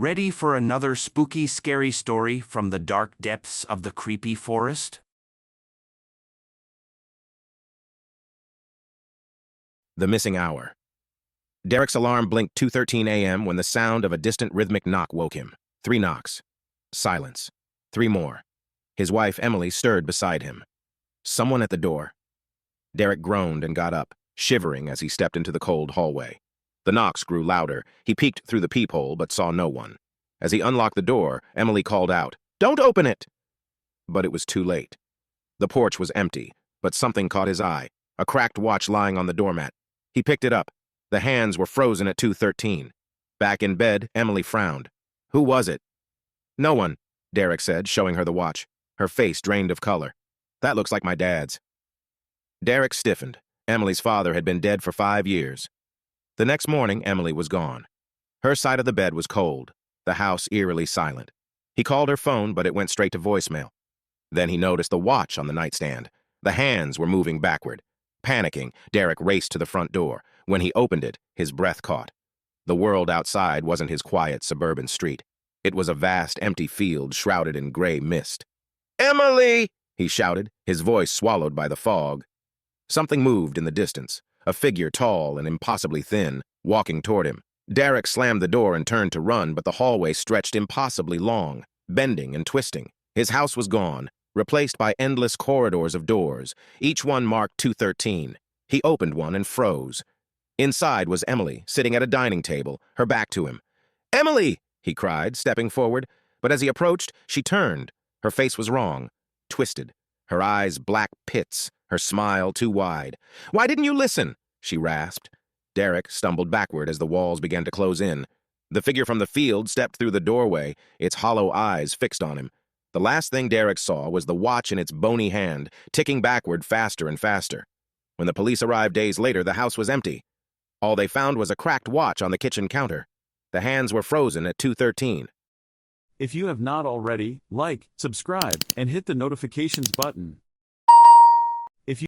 Ready for another spooky, scary story from the dark depths of the creepy forest? The missing hour. Derek's alarm blinked 2:13 a.m. when the sound of a distant rhythmic knock woke him. 3 knocks. Silence. 3 more. His wife, Emily, stirred beside him. Someone at the door. Derek groaned and got up, shivering as he stepped into the cold hallway. The knocks grew louder. He peeked through the peephole but saw no one. As he unlocked the door, Emily called out, "Don't open it!" But it was too late. The porch was empty, but something caught his eye, a cracked watch lying on the doormat. He picked it up. The hands were frozen at 2:13. Back in bed, Emily frowned. Who was it? No one, Derek said, showing her the watch. Her face drained of color. That looks like my dad's. Derek stiffened. Emily's father had been dead for 5 years. The next morning, Emily was gone. Her side of the bed was cold, the house eerily silent. He called her phone, but it went straight to voicemail. Then he noticed the watch on the nightstand. The hands were moving backward. Panicking, Derek raced to the front door. When he opened it, his breath caught. The world outside wasn't his quiet suburban street. It was a vast, empty field shrouded in gray mist. "Emily!" he shouted, his voice swallowed by the fog. Something moved in the distance, a figure tall and impossibly thin, walking toward him. Derek slammed the door and turned to run, but the hallway stretched impossibly long, bending and twisting. His house was gone, replaced by endless corridors of doors, each one marked 2:13. He opened one and froze. Inside was Emily, sitting at a dining table, her back to him. "Emily!" he cried, stepping forward, but as he approached, she turned. Her face was wrong, twisted, her eyes black pits, her smile too wide. "Why didn't you listen?" she rasped. Derek stumbled backward as the walls began to close in. The figure from the field stepped through the doorway, its hollow eyes fixed on him. The last thing Derek saw was the watch in its bony hand, ticking backward faster and faster. When the police arrived days later, the house was empty. All they found was a cracked watch on the kitchen counter. The hands were frozen at 2:13. If you have not already, like, subscribe, and hit the notifications button. If you